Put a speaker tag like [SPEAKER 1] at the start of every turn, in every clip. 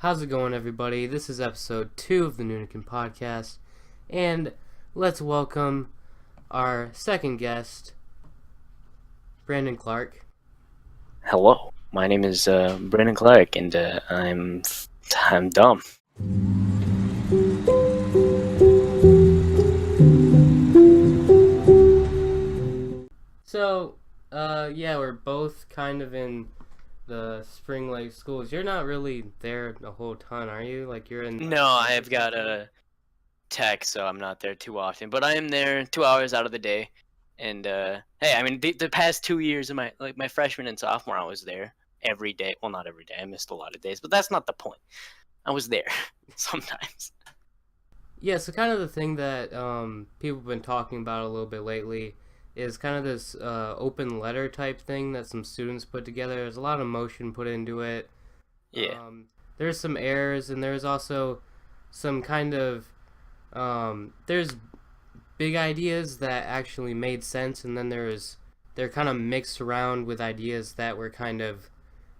[SPEAKER 1] How's it going, everybody? This is episode 2 of the Nunican Podcast, and let's welcome our second guest, Brandon Clark.
[SPEAKER 2] Hello, my name is Brandon Clark, and I'm dumb.
[SPEAKER 1] So, we're both kind of in the Spring Lake schools. You're not really there a whole ton, are you? Like, you're in...
[SPEAKER 2] No, I've got a tech, so I'm not there too often, but I am there 2 hours out of the day. And hey, I mean, the past 2 years of my freshman and sophomore, I was there every day. Well, not every day. I missed a lot of days, but that's not the point. I was there sometimes.
[SPEAKER 1] Yeah, so kind of the thing that people have been talking about a little bit lately is kind of this open letter type thing that some students put together. There's a lot of emotion put into it.
[SPEAKER 2] Yeah.
[SPEAKER 1] There's some errors, and there's also some kind of there's big ideas that actually made sense, and then they're kind of mixed around with ideas that were kind of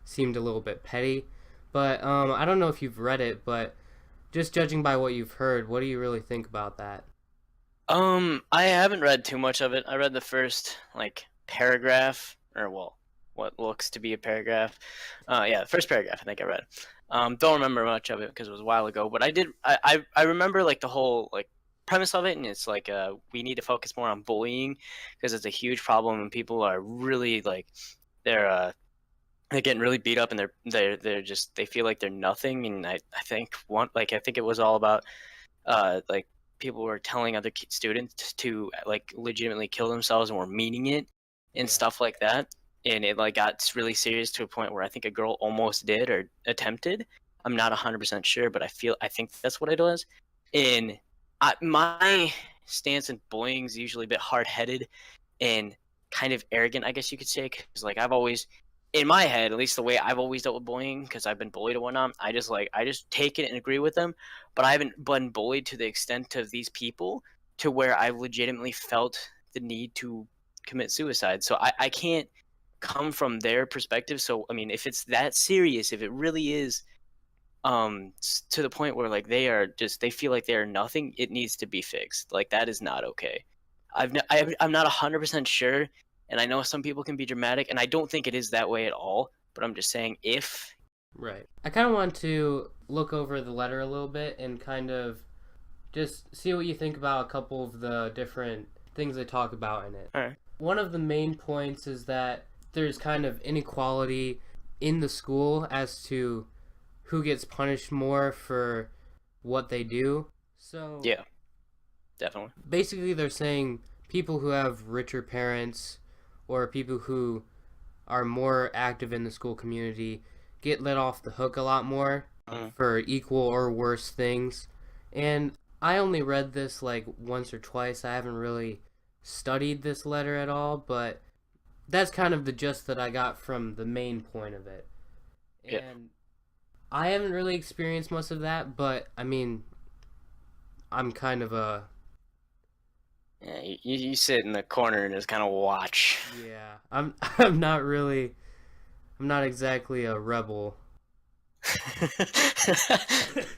[SPEAKER 1] seemed a little bit petty. But I don't know if you've read it, but just judging by what you've heard, what do you really think about that?
[SPEAKER 2] I haven't read too much of it. I read the first paragraph, or well, what looks to be a paragraph. The first paragraph I think I read. Don't remember much of it because it was a while ago, but I remember the whole premise of it, and it's we need to focus more on bullying because it's a huge problem, and people are really they're getting really beat up, and they feel like they're nothing. And I think it was all about people were telling other students to legitimately kill themselves and were meaning it and stuff like that. And it got really serious to a point where I think a girl almost did or attempted. I'm not 100% sure, but I think that's what it was. And my stance in bullying is usually a bit hard-headed and kind of arrogant, I guess you could say, because I've always, in my head, at least the way I've always dealt with bullying, because I've been bullied and whatnot, I just take it and agree with them. But I haven't been bullied to the extent of these people to where I've legitimately felt the need to commit suicide. So I can't come from their perspective. So I mean, if it's that serious, if it really is to the point where they feel like they are nothing, it needs to be fixed. That is not okay. I'm not 100% sure, and I know some people can be dramatic, and I don't think it is that way at all, but I'm just saying if.
[SPEAKER 1] Right. I kind of want to look over the letter a little bit and kind of just see what you think about a couple of the different things they talk about in it.
[SPEAKER 2] All right.
[SPEAKER 1] One of the main points is that there's kind of inequality in the school as to who gets punished more for what they do. So
[SPEAKER 2] yeah, definitely.
[SPEAKER 1] Basically, they're saying people who have richer parents or people who are more active in the school community get let off the hook a lot more for equal or worse things. And I only read this once or twice. I haven't really studied this letter at all, but that's kind of the gist that I got from the main point of it.
[SPEAKER 2] Yeah.
[SPEAKER 1] And I haven't really experienced much of that, but I mean, I'm kind of a...
[SPEAKER 2] Yeah, you sit in the corner and just kind of watch.
[SPEAKER 1] Yeah, I'm not exactly a rebel.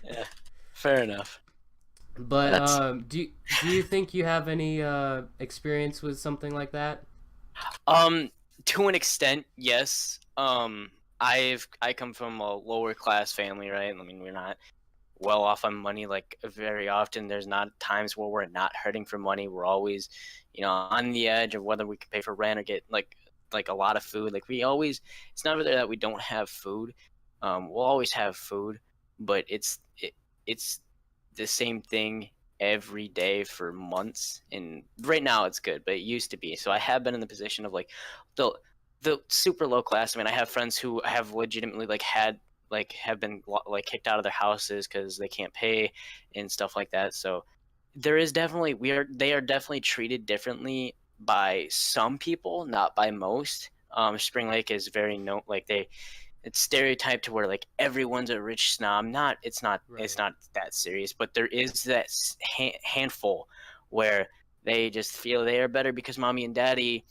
[SPEAKER 2] Yeah, fair enough.
[SPEAKER 1] But do you think you have any experience with something like that?
[SPEAKER 2] To an extent, yes. I come from a lower class family, right? I mean, we're not well off on money very often. There's not times where we're not hurting for money. We're always, on the edge of whether we can pay for rent or get a lot of food. It's never there that we don't have food. We'll always have food, but it's the same thing every day for months. And right now it's good, but it used to be. So I have been in the position of the super low class. I mean, I have friends who have legitimately have been kicked out of their houses because they can't pay and stuff like that. So there is definitely they are definitely treated differently by some people, not by most. Spring Lake is very it's stereotyped to where everyone's a rich snob. It's not that serious, but there is that handful where they just feel they are better because mommy and daddy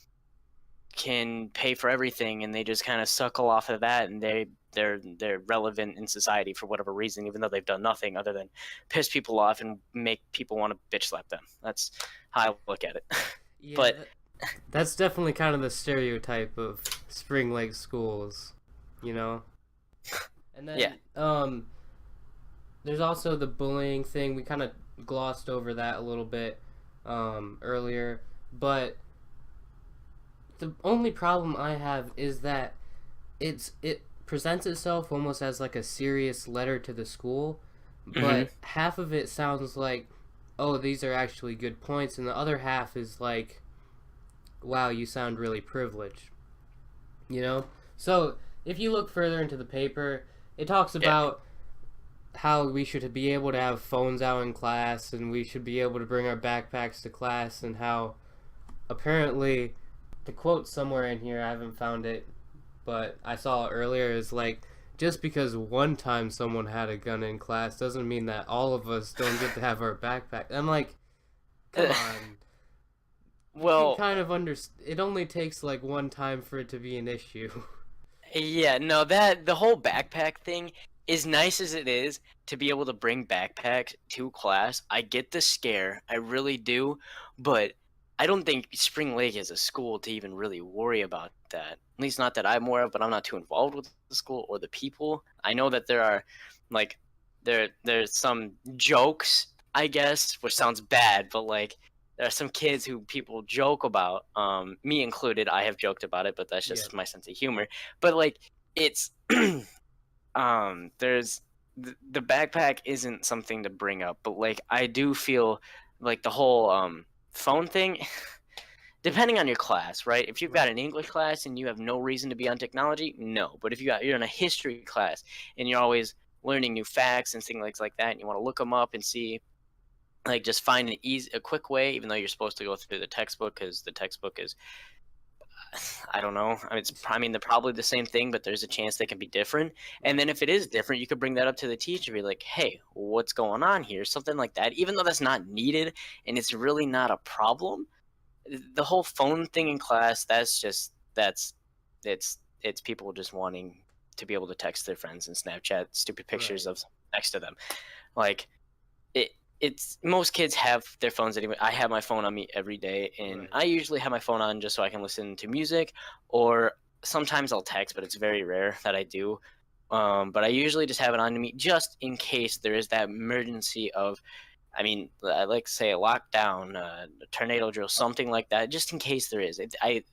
[SPEAKER 2] can pay for everything, and they just kind of suckle off of that, and they're relevant in society for whatever reason, even though they've done nothing other than piss people off and make people want to bitch slap them. That's how I look at it.
[SPEAKER 1] Yeah,
[SPEAKER 2] But
[SPEAKER 1] that's definitely kind of the stereotype of Spring Lake schools, you know? And then,
[SPEAKER 2] yeah.
[SPEAKER 1] there's also the bullying thing. We kind of glossed over that a little bit earlier, but the only problem I have is that it presents itself almost as like a serious letter to the school, but half of it sounds like, oh, these are actually good points, and the other half is like, wow, you sound really privileged, you know? So if you look further into the paper, it talks about how we should be able to have phones out in class, and we should be able to bring our backpacks to class, and how apparently, the quote somewhere in here, I haven't found it, but I saw it earlier, is like, just because one time someone had a gun in class doesn't mean that all of us don't get to have our backpack. I'm like, come on.
[SPEAKER 2] Well,
[SPEAKER 1] You can kind of it only takes like one time for it to be an issue.
[SPEAKER 2] yeah, no, that the whole backpack thing, as nice as it is to be able to bring backpacks to class, I get the scare, I really do, but I don't think Spring Lake is a school to even really worry about that. At least not that I'm aware of, but I'm not too involved with the school or the people. I know that there are, like, there's some jokes, I guess, which sounds bad, but like there are some kids who people joke about, me included. I have joked about it, but that's just my sense of humor. But like, it's there's the backpack isn't something to bring up, but like I do feel like the whole phone thing, depending on your class, right? If you've got an English class and you have no reason to be on technology, no. But if you're in a history class and you're always learning new facts and things like that, and you want to look them up and see, like, just find a quick way, even though you're supposed to go through the textbook, because the textbook is, I don't know. I mean, they're probably the same thing, but there's a chance they can be different. And then if it is different, you could bring that up to the teacher, be like, "Hey, what's going on here?" Something like that. Even though that's not needed and it's really not a problem, the whole phone thing in class, it's people just wanting to be able to text their friends and Snapchat stupid pictures of next to them. Like, it's most kids have their phones anyway. I have my phone on me every day, and I usually have my phone on just so I can listen to music, or sometimes I'll text, but it's very rare that I do. But I usually just have it on me just in case there is that emergency of, I mean, I like to say a lockdown, a tornado drill, something like that, just in case there is. It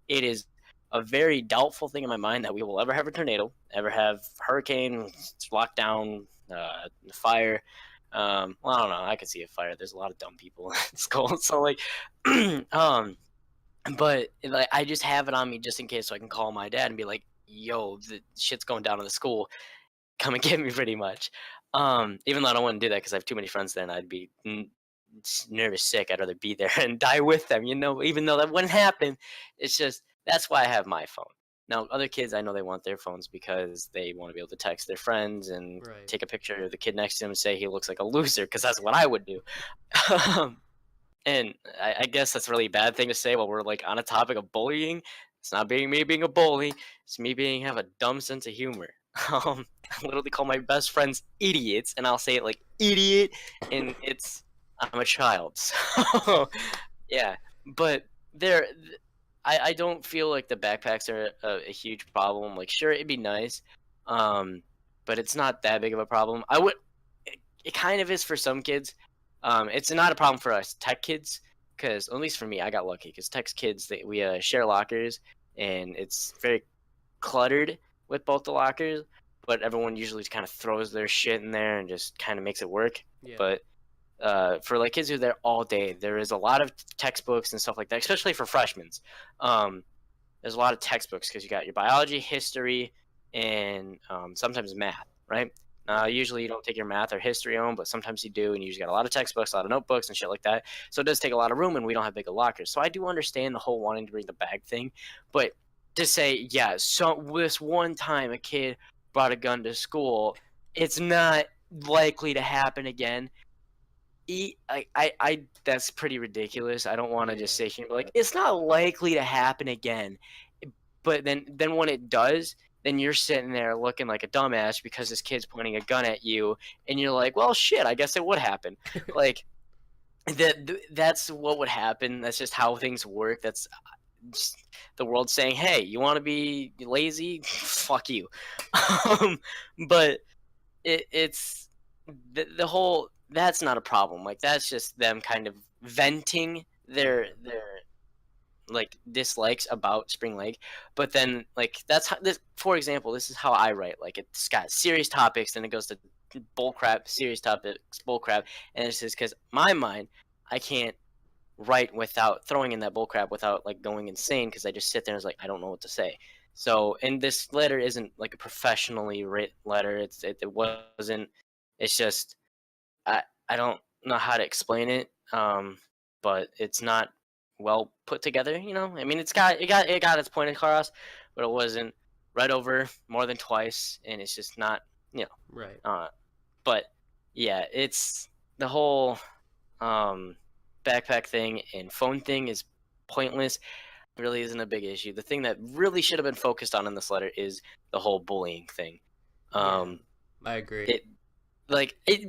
[SPEAKER 2] is a very doubtful thing in my mind that we will ever have a tornado, ever have hurricane, lockdown, fire. Well, I don't know. I could see a fire. There's a lot of dumb people in school, so like, but like, I just have it on me just in case, so I can call my dad and be like, "Yo, the shit's going down in the school. Come and get me," pretty much. Even though I don't want to do that because I have too many friends there, and I'd be nervous sick. I'd rather be there and die with them, even though that wouldn't happen. It's just, that's why I have my phone. Now, other kids, I know they want their phones because they want to be able to text their friends and take a picture of the kid next to them and say he looks like a loser, because that's what I would do. And I guess that's a really bad thing to say while we're like on a topic of bullying. It's not me being a bully. It's me have a dumb sense of humor. I literally call my best friends idiots, and I'll say it like idiot, and I'm a child. So yeah, but I don't feel like the backpacks are a huge problem. Like, sure, it'd be nice, but it's not that big of a problem. It kind of is for some kids. It's not a problem for us tech kids, because at least for me, I got lucky, because tech kids, we share lockers, and it's very cluttered with both the lockers, but everyone usually kind of throws their shit in there and just kind of makes it work. Yeah. But for like kids who are there all day, there is a lot of textbooks and stuff like that, especially for freshmen. There's a lot of textbooks because you got your biology, history, and sometimes math, right? Usually you don't take your math or history home, but sometimes you do, and you just got a lot of textbooks, a lot of notebooks and shit like that. So it does take a lot of room, and we don't have big lockers. So I do understand the whole wanting to bring the bag thing, but to say, yeah, so this one time a kid brought a gun to school, it's not likely to happen again. that's pretty ridiculous. I don't want to just
[SPEAKER 1] Yeah.
[SPEAKER 2] sit here and be like, it's not likely to happen again. But then when it does, then you're sitting there looking like a dumbass because this kid's pointing a gun at you, and you're like, well, shit, I guess it would happen. Like that's what would happen. That's just how things work. That's just the world saying, hey, you want to be lazy? Fuck you. um, but it's the whole that's not a problem. Like that's just them kind of venting their like dislikes about Spring Lake. But then like that's how this, for example, this is how I write. Like it's got serious topics, then it goes to bull crap, serious topics, bull crap, and it's just because my mind, I can't write without throwing in that bull crap without like going insane because I just sit there and it's like I don't know what to say. So, and this letter isn't like a professionally written letter. It wasn't. It's just I don't know how to explain it. But it's not well put together. You know, I mean, it got its point across, but it wasn't read over more than twice, and it's just not. You
[SPEAKER 1] Right.
[SPEAKER 2] know, but yeah, it's the whole backpack thing and phone thing is pointless. It really isn't a big issue. The thing that really should have been focused on in this letter is the whole bullying thing.
[SPEAKER 1] Yeah.
[SPEAKER 2] Um,
[SPEAKER 1] I agree.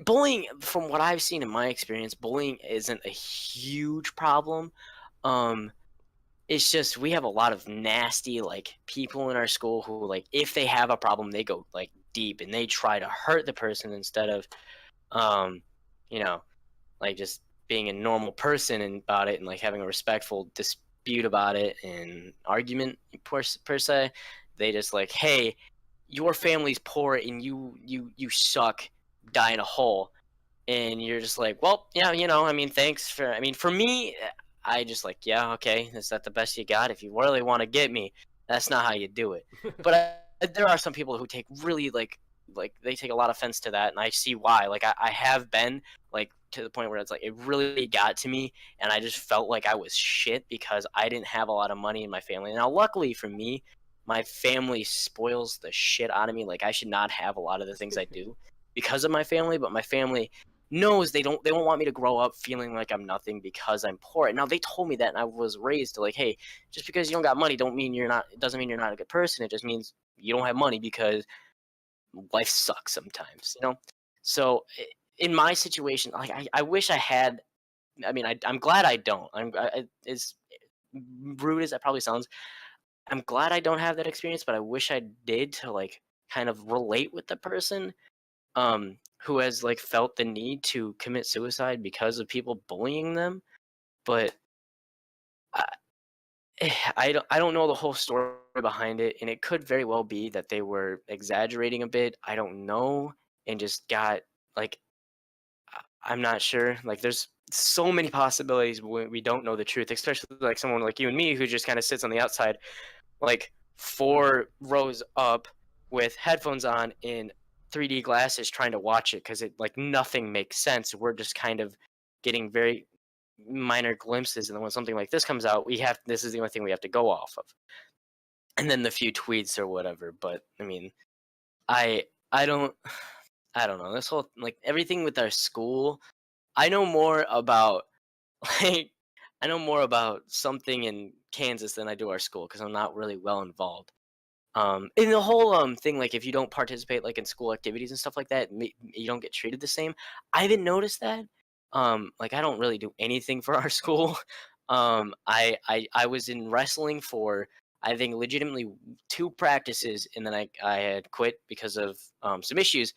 [SPEAKER 2] bullying, from what I've seen in my experience, bullying isn't a huge problem. Um, it's just we have a lot of nasty like people in our school who like if they have a problem they go like deep and they try to hurt the person instead of um, you know, like just being a normal person and about it and like having a respectful dispute about it and argument per se. They just like, hey, your family's poor and you suck, die in a hole. And you're just like, well, yeah, I mean, thanks for, I mean, for me, I just like, yeah, okay, is that the best you got? If you really want to get me, that's not how you do it. But there are some people who take really like they take a lot of offense to that, and I see why. Like I have been like to the point where it's like it really got to me, and I just felt like I was shit because I didn't have a lot of money in my family. Now, luckily for me, my family spoils the shit out of me. Like I should not have a lot of the things I do because of my family, but my family knows they won't want me to grow up feeling like I'm nothing because I'm poor. Now they told me that, and I was raised to like, hey, just because you don't got money don't mean you're not. It doesn't mean you're not a good person. It just means you don't have money because life sucks sometimes, you know. So in my situation, like I wish I had. I mean, I'm glad I don't. As rude as that probably sounds, I'm glad I don't have that experience, but I wish I did to like kind of relate with the person who has like felt the need to commit suicide because of people bullying them. But I, I don't know the whole story behind it, and it could very well be that they were exaggerating a bit. I don't know, and just got like I'm not sure. Like there's so many possibilities when we don't know the truth, especially like someone like you and me who just kind of sits on the outside like 4 rows up with headphones on in 3D glasses trying to watch it because it like nothing makes sense. We're just kind of getting very minor glimpses, and then when something like this comes out, this is the only thing we have to go off of, and then the few tweets or whatever. But I mean, I I don't I don't know this whole like everything with our school. I know more about like I know more about something in Kansas than I do our school because I'm not really well involved. In the whole thing, like if you don't participate like in school activities and stuff like that, you don't get treated the same. I didn't notice that. Like I don't really do anything for our school. I was in wrestling for I think legitimately 2 practices, and then I had quit because of some issues,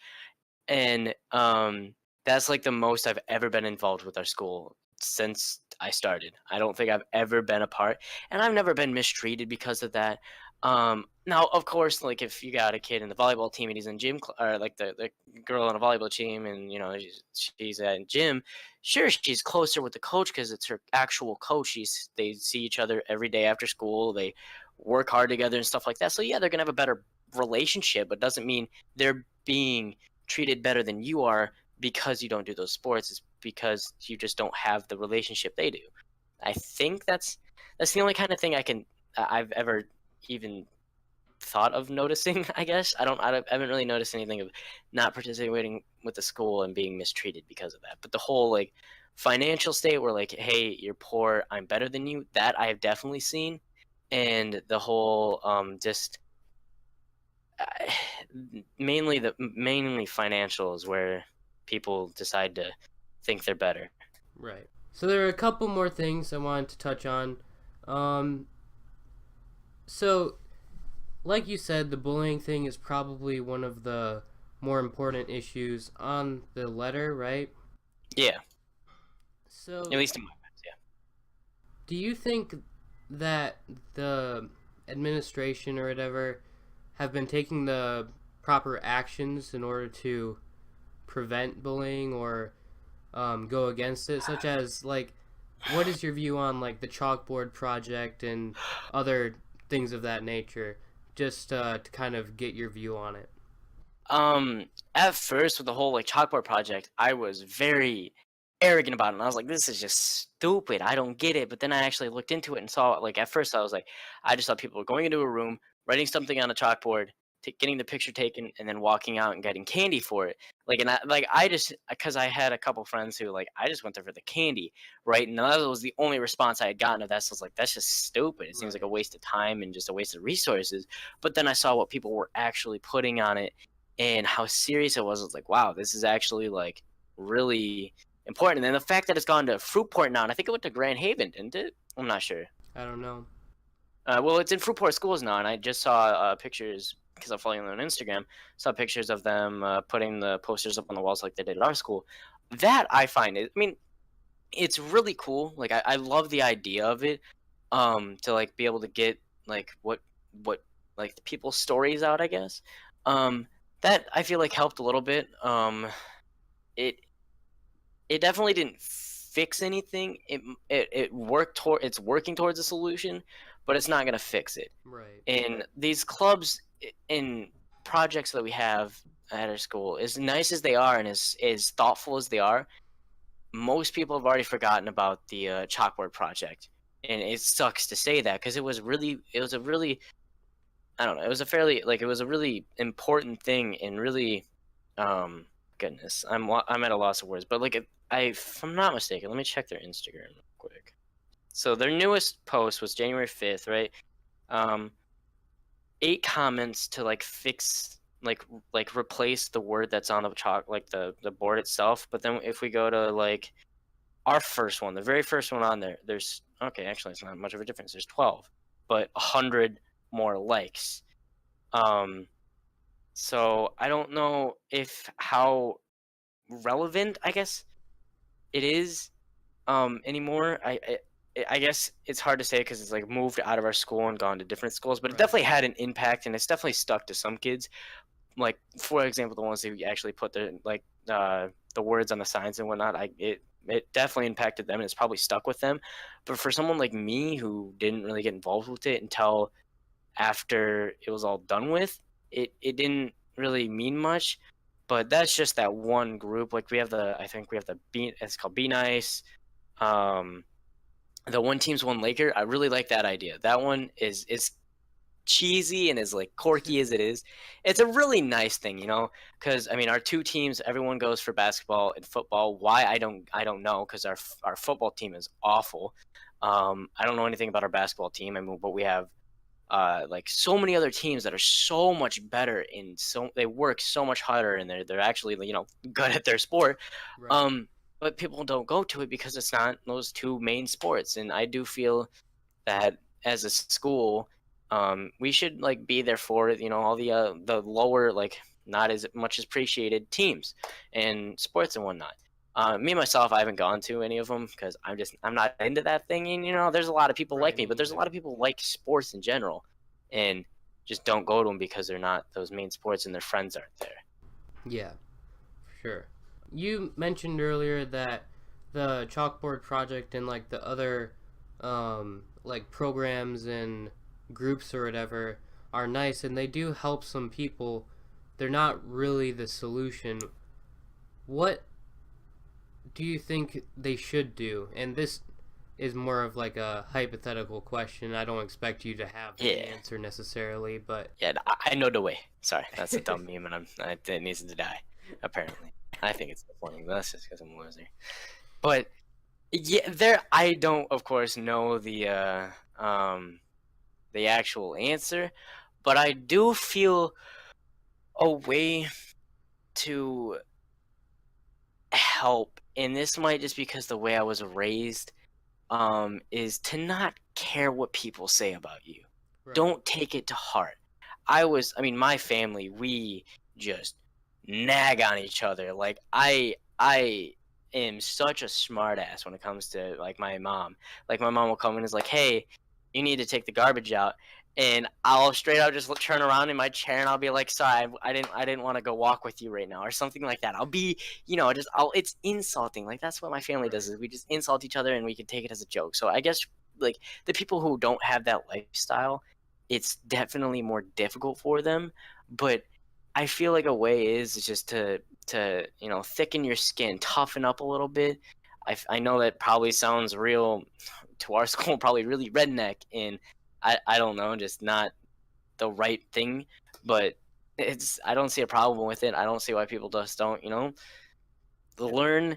[SPEAKER 2] and that's like the most I've ever been involved with our school since I started. I don't think I've ever been a part, and I've never been mistreated because of that. Now, of course, like if you got a kid in the volleyball team and he's in or like the girl on a volleyball team, and she's at gym, sure she's closer with the coach because it's her actual coach. They see each other every day after school. They work hard together and stuff like that. So yeah, they're gonna have a better relationship, but doesn't mean they're being treated better than you are because you don't do those sports. It's because you just don't have the relationship they do. I think that's the only kind of thing I've ever even thought of noticing. I guess I haven't really noticed anything of not participating with the school and being mistreated because of that. But the whole like financial state, where like, hey, you're poor, I'm better than you. That I have definitely seen, and the whole just uh, mainly financials where people decide to think they're better.
[SPEAKER 1] Right. So there are a couple more things I wanted to touch on. Um, so, like you said, the bullying thing is probably one of the more important issues on the letter, right?
[SPEAKER 2] Yeah,
[SPEAKER 1] So,
[SPEAKER 2] at least in my eyes, yeah.
[SPEAKER 1] do you think that the administration or whatever have been taking the proper actions in order to prevent bullying or go against it, such as like what is your view on like the chalkboard project and other things of that nature, just to kind of get your view on it?
[SPEAKER 2] At first with the whole like chalkboard project, I was very arrogant about it. And I was like, this is just stupid. I don't get it. But then I actually looked into it and saw like at first I was like, I just saw people going into a room, writing something on a chalkboard, getting the picture taken, and then walking out and getting candy for it. Like, and I just, because I had a couple friends who like I just went there for the candy, right? And that was the only response I had gotten of that. So I was like, that's just stupid. It seems like
[SPEAKER 1] Right.
[SPEAKER 2] a waste of time and just a waste of resources. But then I saw what people were actually putting on it and how serious it was. I was like, wow, this is actually like really important. And then the fact that it's gone to Fruitport now, and I think it went to Grand Haven, didn't it? I'm not sure.
[SPEAKER 1] I don't know.
[SPEAKER 2] Well, it's in Fruitport schools now, and I just saw pictures because I'm following them on Instagram. Saw pictures of them putting the posters up on the walls like they did at our school. That I find it. I mean, it's really cool. Like I love the idea of it. To like be able to get like what like the people's stories out, I guess. Um, that I feel like helped a little bit. It it definitely didn't fix anything. It worked toward it's working towards a solution, but it's not gonna fix it.
[SPEAKER 1] Right.
[SPEAKER 2] And these clubs and projects that we have at our school, as nice as they are and as thoughtful as they are, most people have already forgotten about the chalkboard project. And it sucks to say that because it was a really I don't know. It was a fairly like it was a really important thing and really, um, goodness, I'm at a loss of words. But like, if I'm not mistaken, let me check their Instagram real quick. So their newest post was January 5th, right? Um, 8 comments to like fix like replace the word that's on the chalk like the board itself. But then if we go to like our first one, the very first one on there, there's okay, actually it's not much of a difference. There's 12, but 100 more likes. Um, so I don't know if how relevant I guess it is anymore. I guess it's hard to say because it's like moved out of our school and gone to different schools, but it
[SPEAKER 1] Right.
[SPEAKER 2] definitely had an impact and it's definitely stuck to some kids. Like for example, the ones who actually put the words on the signs and whatnot, it definitely impacted them and it's probably stuck with them. But for someone like me who didn't really get involved with it until after it was all done with, it didn't really mean much. But that's just that one group. Like I think we have the Be it's called Be Nice. Um, the one team's one Laker. I really like that idea. That one is cheesy and as like quirky as it is. It's a really nice thing, you know, because I mean our two teams, everyone goes for basketball and football. Why I don't know because our football team is awful. I don't know anything about our basketball team. I mean, but we have like so many other teams that are so much better and so they work so much harder and they're actually good at their sport.
[SPEAKER 1] Right.
[SPEAKER 2] um but people don't go to it because it's not those two main sports, and I do feel that as a school we should like be there for it, all the lower like not as much appreciated teams and sports and whatnot. Me myself, I haven't gone to any of them because I'm not into that thing. And there's a lot of people like
[SPEAKER 1] Right.
[SPEAKER 2] me,
[SPEAKER 1] Me
[SPEAKER 2] but there's a
[SPEAKER 1] either.
[SPEAKER 2] lot of people like sports in general, and just don't go to them because they're not those main sports and their friends aren't there.
[SPEAKER 1] Yeah. For sure. You mentioned earlier that the chalkboard project and like the other like programs and groups or whatever are nice and they do help some people. They're not really the solution. What do you think they should do? And this is more of like a hypothetical question. I don't expect you to have the
[SPEAKER 2] Yeah.
[SPEAKER 1] answer necessarily, but
[SPEAKER 2] Yeah, I know the way. Sorry, that's a dumb meme, and it needs to die. Apparently, I think it's funny. But that's just because I'm a loser. But yeah, I don't, of course, know the actual answer, but I do feel a way to help, and this might just because the way I was raised, is to not care what people say about you.
[SPEAKER 1] right,
[SPEAKER 2] Don't take it to heart. I mean, my family, we just nag on each other. Like I am such a smart ass when it comes to like my mom. Like my mom will come in and is like, "Hey, you need to take the garbage out." And I'll straight out just turn around in my chair and I'll be like, "Sorry, I didn't want to go walk with you right now," or something like that. I'll be, it's insulting. Like that's what my family
[SPEAKER 1] right,
[SPEAKER 2] does, is we just insult each other and we can take it as a joke. So I guess like the people who don't have that lifestyle, it's definitely more difficult for them. But I feel like a way is just to thicken your skin, toughen up a little bit. I know that probably sounds real to our school, probably really redneck, and I don't know, just not the right thing. But I don't see a problem with it. I don't see why people just don't learn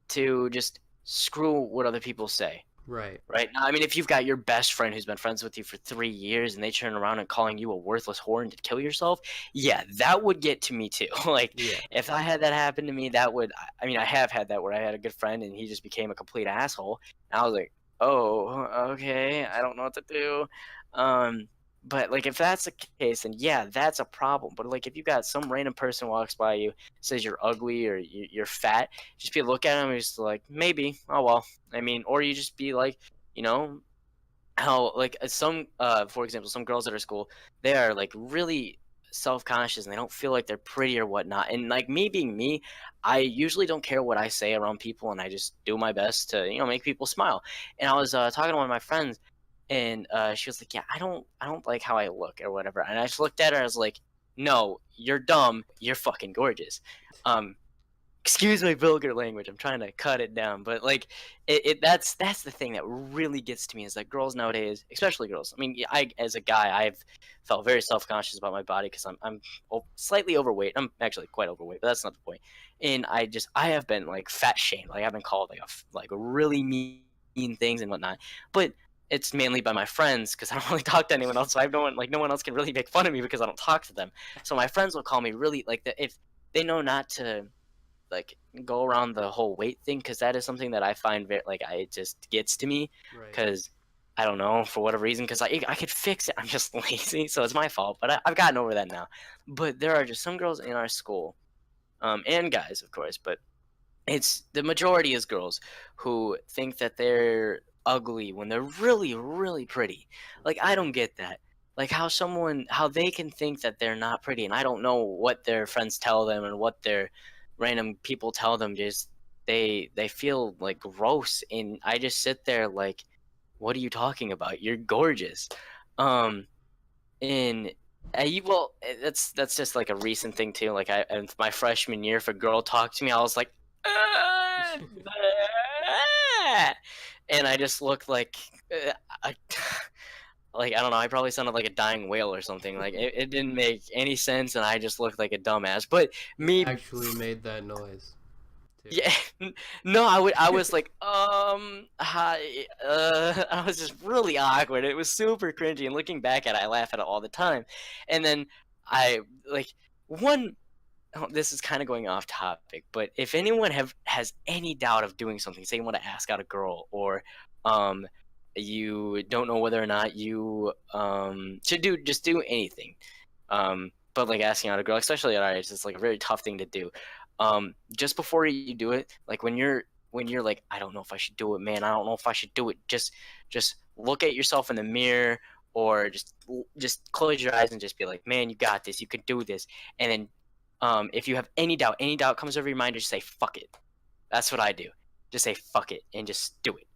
[SPEAKER 2] to just screw what other people say.
[SPEAKER 1] right.
[SPEAKER 2] Right now, I mean, if you've got your best friend who's been friends with you for 3 years and they turn around and calling you a worthless whore and to kill yourself, yeah, that would get to me too. Like,
[SPEAKER 1] Yeah,
[SPEAKER 2] if I had that happen to me, that would, I mean, I have had that where I had a good friend and he just became a complete asshole. And I was like, oh, okay, I don't know what to do. Um, but like, if that's the case, then yeah, that's a problem. But like, if you got some random person walks by you, says you're ugly or you're fat, just be look at him and just like, maybe, oh well. I mean, or you just be like, you know how like some for example, some girls at our school, they are like really self-conscious and they don't feel like they're pretty or whatnot. And like me being me, I usually don't care what I say around people and I just do my best to make people smile. And I was talking to one of my friends, and she was like, yeah, I don't like how I look or whatever. And I just looked at her and I was like, no, you're dumb, you're fucking gorgeous. um Excuse my vulgar language. I'm trying to cut it down, but like, that's the thing that really gets to me is that girls nowadays, especially girls. I mean, I as a guy, I've felt very self conscious about my body because I'm slightly overweight. I'm actually quite overweight, but that's not the point. And I have been like fat shamed. Like I've been called like really mean things and whatnot. But it's mainly by my friends because I don't really talk to anyone else. So I have no one else can really make fun of me because I don't talk to them. So my friends will call me really like if they know not to like go around the whole weight thing because that is something that I find very like I it just gets to me
[SPEAKER 1] right.
[SPEAKER 2] because I don't know for whatever reason because I could fix it. I'm just lazy, so it's my fault. But I've gotten over that now. But there are just some girls in our school, and guys, of course, but it's the majority is girls who think that they're ugly when they're really really pretty. Like I don't
[SPEAKER 1] Right.
[SPEAKER 2] get that. Like how they can think that they're not pretty, and I don't know what their friends tell them and what their random people tell them. Just they feel like gross, and I just sit there like, what are you talking about? You're gorgeous. um and that's just like a recent thing too. Like in my freshman year, if a girl talked to me, I was like, "Ah, ah," and I just looked like, I, like I don't know. I probably sounded like a dying whale or something. Like it didn't make any sense, and I just looked like a dumbass. But
[SPEAKER 1] It
[SPEAKER 2] me,
[SPEAKER 1] actually made that noise too.
[SPEAKER 2] yeah, no, I was like, hi, I was just really awkward. It was super cringy, and looking back at it, I laugh at it all the time. And then I like one. Oh, this is kind of going off topic, but if anyone has any doubt of doing something, say you want to ask out a girl, or um, you don't know whether or not you should do anything, but like asking out a girl, especially at our age, it's like a very tough thing to do. Just before you do it, like when you're like, I don't know if I should do it, man. I don't know if I should do it. Just look at yourself in the mirror, or just close your eyes and just be like, man, you got this. You can do this. And then, if you have any doubt comes over your mind, just say fuck it. That's what I do. Just say fuck it and just do it,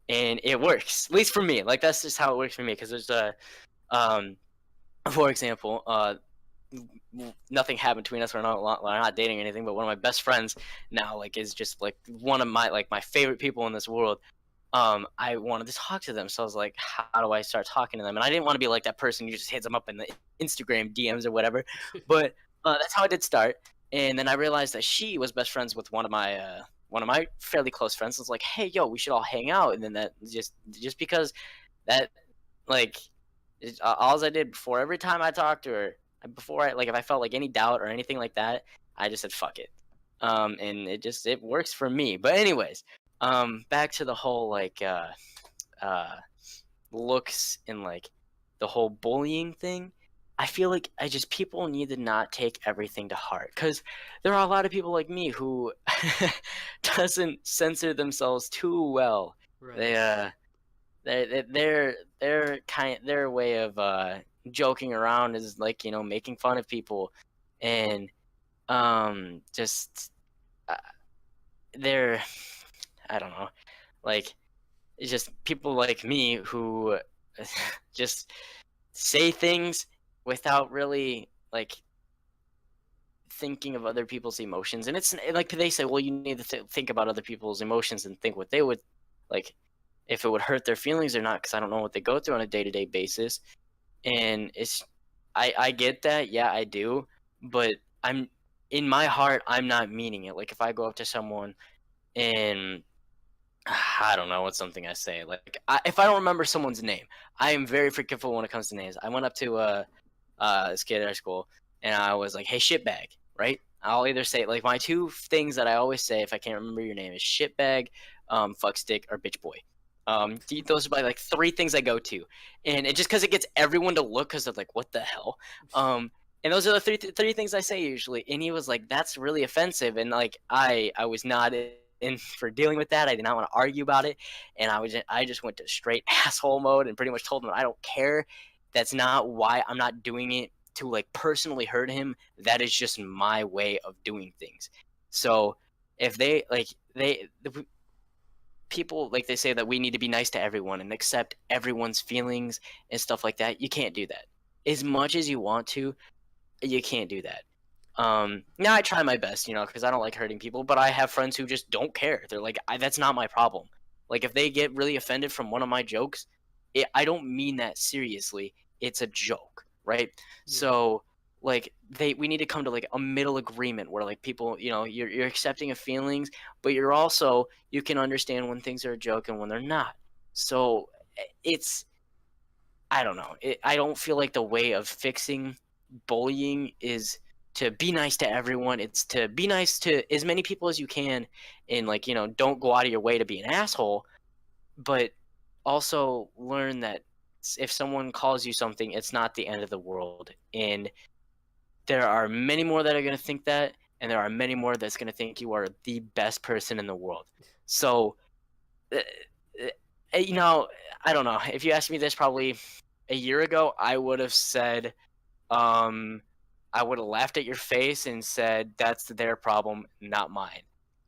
[SPEAKER 2] and it works. At least for me. Like that's just how it works for me. Because there's um, for example, nothing happened between us. We're not dating or anything. But one of my best friends now, like, is just like one of my favorite people in this world. I wanted to talk to them. So I was like, how do I start talking to them? And I didn't want to be like that person who just hits them up in the Instagram DMs or whatever. But that's how I did start. And then I realized that she was best friends with one of my fairly close friends. I was like, hey, yo, we should all hang out. And then that just because that like all I did before every time I talked to her, before I like if I felt like any doubt or anything like that, I just said fuck it. And it works for me. But anyways, back to the whole uh looks and like the whole bullying thing. I feel like I just people need to not take everything to heart because there are a lot of people like me who doesn't censor themselves too well.
[SPEAKER 1] Right.
[SPEAKER 2] They their way of joking around is like making fun of people and just uh, they're I don't know like it's just people like me who just say things without really like thinking of other people's emotions. And it's like they say, well, you need to think about other people's emotions and think what they would like if it would hurt their feelings or not, because I don't know what they go through on a day-to-day basis. And I get that, yeah, I do, but I'm in my heart I'm not meaning it. Like if I go up to someone and I don't know what's something I say. Like if I don't remember someone's name, I am very forgetful when it comes to names. I went up to this kid at our school, and I was like, "Hey, shitbag," right? I'll either say like my two things that I always say if I can't remember your name is shitbag, fuck stick, or bitch boy. Those are my like three things I go to, and it just because it gets everyone to look because they're like, "What the hell?" And those are the three things I say usually. And he was like, "That's really offensive," and like I was not in for dealing with that. I did not want to argue about it, and I just went to straight asshole mode and pretty much told him I don't care. That's not why I'm not doing it to like personally hurt him. That is just my way of doing things. So if they like the people like they say that we need to be nice to everyone and accept everyone's feelings and stuff like that, you can't do that. As much as you want to, you can't do that. Now I try my best, because I don't like hurting people, but I have friends who just don't care. They're like, that's not my problem. Like if they get really offended from one of my jokes, I don't mean that seriously. It's a joke, right?
[SPEAKER 1] Yeah.
[SPEAKER 2] So like we need to come to like a middle agreement where like people, you're accepting of feelings, but you can understand when things are a joke and when they're not. So it's I don't know. I don't feel like the way of fixing bullying is to be nice to everyone. It's to be nice to as many people as you can, and like don't go out of your way to be an asshole. But also learn that if someone calls you something, it's not the end of the world. And there are many more that are going to think that, and there are many more that's going to think you are the best person in the world. So, uh, I don't know. If you asked me this probably a year ago, I would have said, I would have laughed at your face and said, that's their problem, not mine.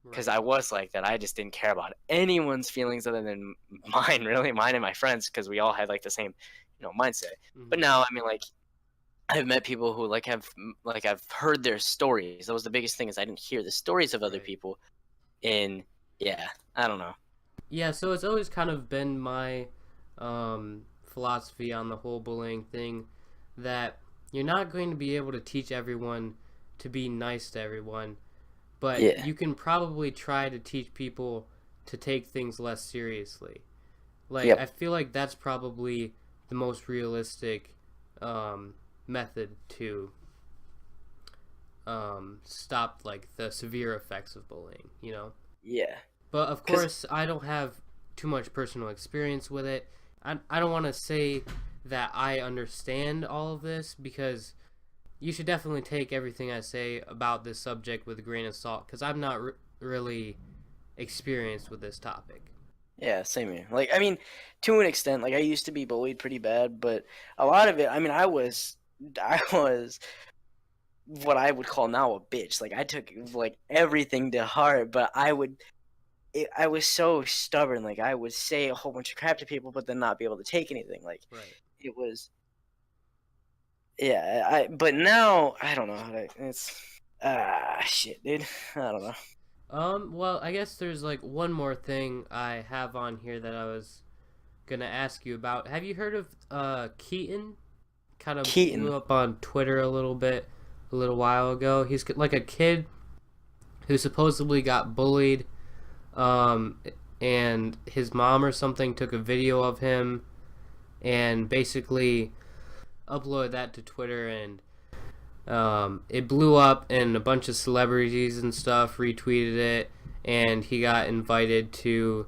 [SPEAKER 2] Because
[SPEAKER 1] Right.
[SPEAKER 2] I was like that. I just didn't care about anyone's feelings other than mine, really, mine and my friends, because we all had like the same, mindset. But
[SPEAKER 1] Hmm.
[SPEAKER 2] now, I mean, like, I've met people who I've heard their stories. That was the biggest thing is I didn't hear the stories of other
[SPEAKER 1] Right.
[SPEAKER 2] people. And yeah, I don't know.
[SPEAKER 1] Yeah, so it's always kind of been my philosophy on the whole bullying thing that you're not going to be able to teach everyone to be nice to everyone, but
[SPEAKER 2] Yeah.
[SPEAKER 1] you can probably try to teach people to take things less seriously. Like, I
[SPEAKER 2] Yep.
[SPEAKER 1] feel like that's probably the most realistic method to stop, like, the severe effects of bullying.
[SPEAKER 2] Yeah.
[SPEAKER 1] But of
[SPEAKER 2] Cause
[SPEAKER 1] course, I don't have too much personal experience with it. I don't want to say that I understand all of this because you should definitely take everything I say about this subject with a grain of salt because I'm not really experienced with this topic.
[SPEAKER 2] yeah, same here. Like, I mean, to an extent, like I used to be bullied pretty bad, but a lot of it, I mean, I was what I would call now a bitch. Like I took like everything to heart, but I was so stubborn. Like I would say a whole bunch of crap to people, but then not be able to take anything. Like
[SPEAKER 1] Right.
[SPEAKER 2] it was, but now I don't know how to. It's shit, dude. I don't know.
[SPEAKER 1] Well, I guess there's like one more thing I have on here that I was gonna ask you about. Have you heard of Keaton? Kind of
[SPEAKER 2] Keaton.
[SPEAKER 1] blew up on Twitter a little bit a little while ago. He's like a kid who supposedly got bullied, um, and his mom or something took a video of him and basically uploaded that to Twitter, and it blew up, and a bunch of celebrities and stuff retweeted it, and he got invited to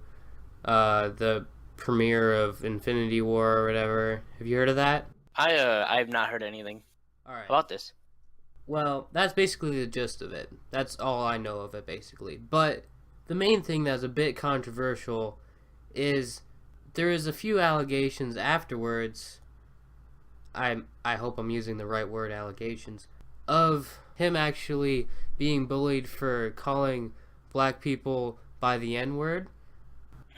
[SPEAKER 1] the premiere of Infinity War or whatever. Have you heard of that?
[SPEAKER 2] I have not heard anything
[SPEAKER 1] All right.
[SPEAKER 2] about this.
[SPEAKER 1] Well, that's basically the gist of it. That's all I know of it, basically. But the main thing that's a bit controversial is there is a few allegations afterwards. I hope I'm using the right word, allegations, of him actually being bullied for calling black people by the N-word.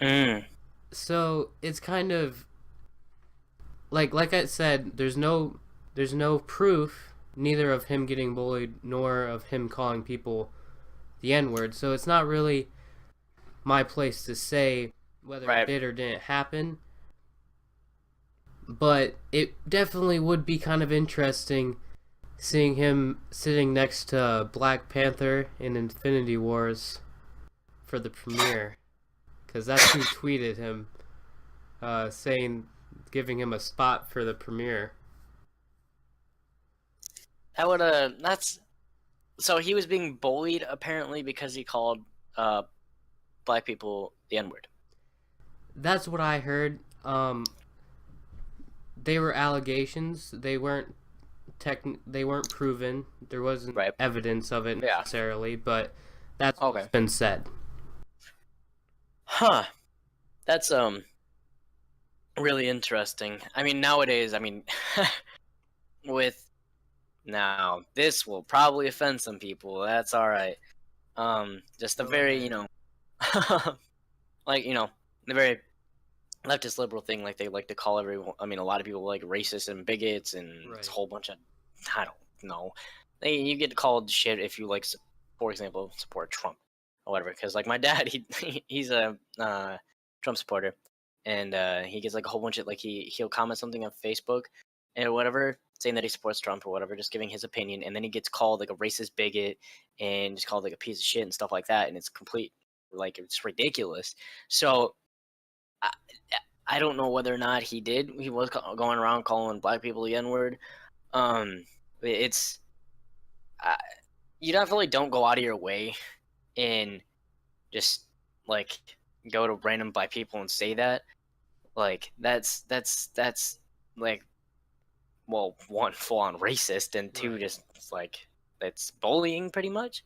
[SPEAKER 2] Mm.
[SPEAKER 1] So it's kind of like I said, there's no proof, neither of him getting bullied nor of him calling people the N-word. So it's not really my place to say whether it did or didn't happen. But it definitely would be kind of interesting seeing him sitting next to Black Panther in Infinity Wars for the premiere. Because that's who tweeted him, giving him a spot for the premiere.
[SPEAKER 2] That's so he was being bullied apparently because he called black people the N-word.
[SPEAKER 1] That's what I heard. They were allegations. They weren't proven. There wasn't evidence of it necessarily, but that's what's been said.
[SPEAKER 2] Huh. That's really interesting. I mean, nowadays, with now this will probably offend some people. That's all right. Just a very, like, the very leftist liberal thing, like they like to call everyone, a lot of people like racist and bigots and it's a whole bunch of, I don't know. You get called shit if you like, for example, support Trump or whatever. Because like my dad, he's a Trump supporter, and he gets like a whole bunch of like he'll comment something on Facebook and whatever, saying that he supports Trump or whatever, just giving his opinion, and then he gets called like a racist bigot and just called like a piece of shit and stuff like that, and it's complete, like, it's ridiculous. So I don't know whether or not he was going around calling black people the N-word. It's you definitely don't go out of your way and just like go to random black people and say that. Like that's like, well, one, full on racist, and two, just like that's bullying pretty much.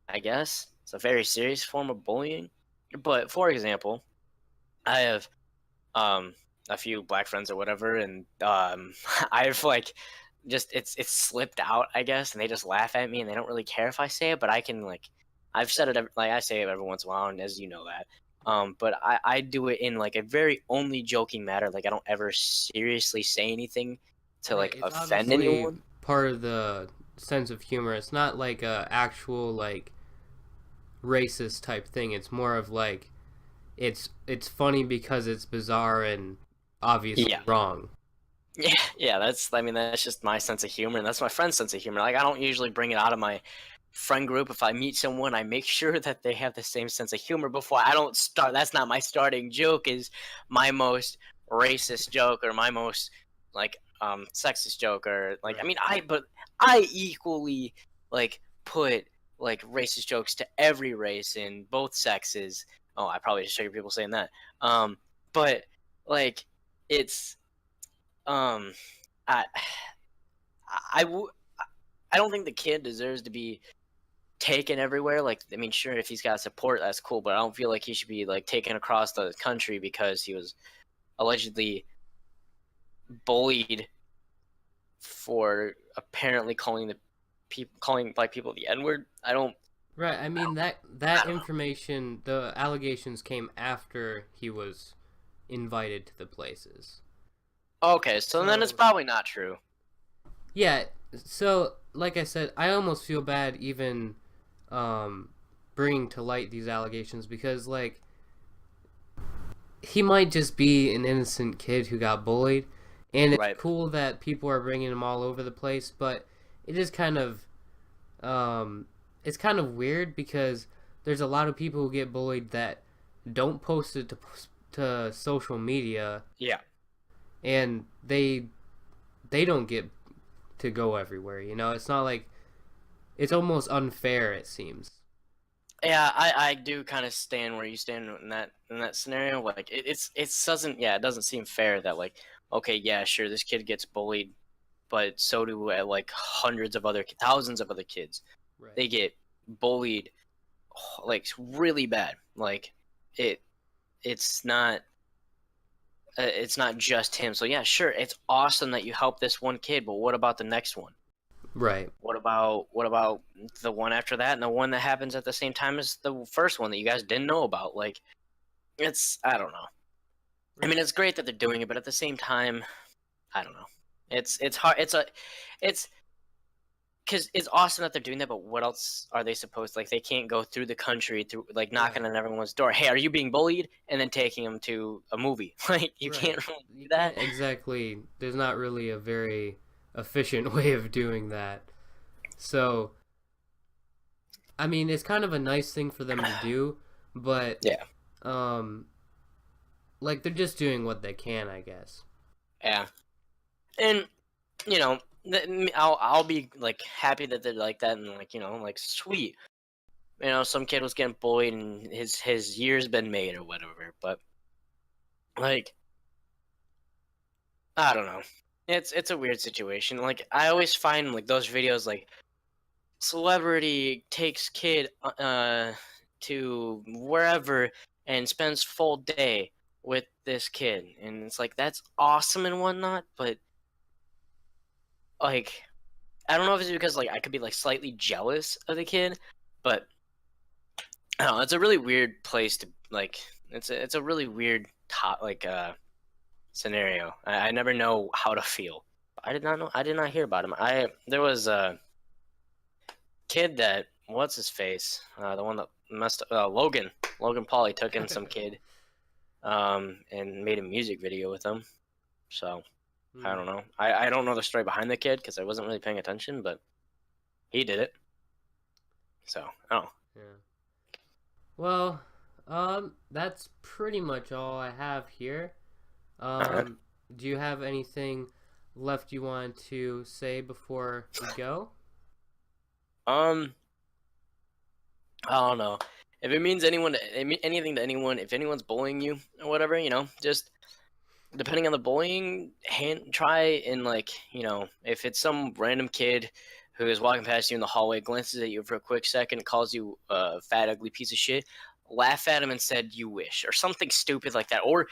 [SPEAKER 2] I guess it's a very serious form of bullying. But for example, I have a few black friends or whatever, and I've like just it's slipped out, I guess, and they just laugh at me and they don't really care if I say it, but I can, like, I've said it I say it every once in a while, and as you know that. But I do it in like a very only joking matter. Like I don't ever seriously say anything to like offend anyone.
[SPEAKER 1] Part of the sense of humor. It's not like a actual like racist type thing. It's more of like it's funny because it's bizarre and obviously wrong.
[SPEAKER 2] Yeah, that's just my sense of humor, and that's my friend's sense of humor. Like I don't usually bring it out of my friend group. If I meet someone, I make sure that they have the same sense of humor before I don't start. That's not my starting joke, is my most racist joke or my most like sexist joke, or like I equally like put like racist jokes to every race in both sexes. Oh, I probably should hear people saying that. But like it's I don't think the kid deserves to be taken everywhere. Like, I mean, sure, if he's got support, that's cool, but I don't feel like he should be like taken across the country because he was allegedly bullied for apparently calling black people the N-word. I don't.
[SPEAKER 1] Right. I mean that information, the allegations came after he was invited to the places.
[SPEAKER 2] Okay, so then it's probably not true.
[SPEAKER 1] Yeah. So, like I said, I almost feel bad even bringing to light these allegations, because like he might just be an innocent kid who got bullied, and it's cool that people are bringing him all over the place, but it is kind of it's kind of weird because there's a lot of people who get bullied that don't post it to social media.
[SPEAKER 2] Yeah.
[SPEAKER 1] And they don't get to go everywhere, you know? It's not like, it's almost unfair, it seems.
[SPEAKER 2] Yeah, I do kind of stand where you stand in that scenario. Like it doesn't seem fair that like, okay, yeah, sure, this kid gets bullied, but so do like thousands of other kids.
[SPEAKER 1] Right.
[SPEAKER 2] They get bullied like really bad. Like it's not just him. So yeah, sure, it's awesome that you helped this one kid, but what about the next one?
[SPEAKER 1] Right.
[SPEAKER 2] What about the one after that, and the one that happens at the same time as the first one that you guys didn't know about? Like, I don't know. I mean, it's great that they're doing it, but at the same time, I don't know. It's hard. It's because it's awesome that they're doing that, but what else are they supposed to, like? They can't go through the country through like knocking on everyone's door. Hey, are you being bullied? And then taking them to a movie. Like you can't really do that.
[SPEAKER 1] Exactly. There's not really a very efficient way of doing that. So, I mean, it's kind of a nice thing for them to do, but
[SPEAKER 2] yeah,
[SPEAKER 1] like they're just doing what they can, I guess.
[SPEAKER 2] Yeah, and you know, I'll be like happy that they're like that, and like, you know, like sweet, you know, some kid was getting bullied and his year's been made or whatever. But like, I don't know. It's a weird situation. Like I always find like those videos like celebrity takes kid to wherever and spends full day with this kid, and it's like that's awesome and whatnot, but like I don't know if it's because like I could be like slightly jealous of the kid, but I don't know, it's a really weird place to like it's a really weird scenario. I never know how to feel. I did not hear about him. There was a kid that what's his face? The one that messed Logan Paul took in some kid and made a music video with him. So I don't know. I don't know the story behind the kid because I wasn't really paying attention, but he did it. So, yeah.
[SPEAKER 1] Well, that's pretty much all I have here. Do you have anything left you want to say before we go?
[SPEAKER 2] I don't know. If it means anything to anyone, if anyone's bullying you or whatever, you know, just depending on the bullying, try and like, you know, if it's some random kid who is walking past you in the hallway, glances at you for a quick second, calls you a fat, ugly piece of shit, laugh at him and said, "You wish," or something stupid like that, or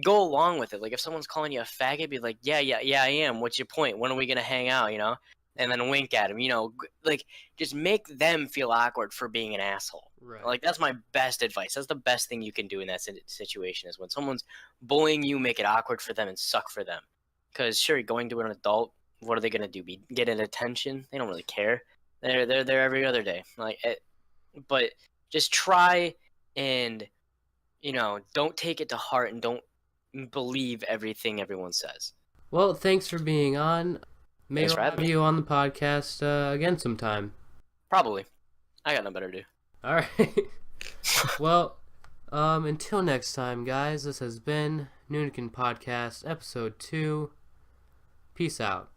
[SPEAKER 2] go along with it. Like if someone's calling you a faggot, be like, yeah, I am. What's your point? When are we gonna hang out? You know, and then wink at him. You know, like just make them feel awkward for being an asshole.
[SPEAKER 1] Right.
[SPEAKER 2] Like that's my best advice. That's the best thing you can do in that situation is when someone's bullying you, make it awkward for them and suck for them. Because sure, going to an adult, what are they gonna do? Get an attention? They don't really care. They're there every other day. But just try and, you know, don't take it to heart and don't believe everything everyone says.
[SPEAKER 1] Well, thanks for being on. Maybe I'll have you on the podcast again sometime.
[SPEAKER 2] Probably. I got no better to do.
[SPEAKER 1] All right. Well, until next time, guys, this has been Nunican Podcast, Episode 2. Peace out.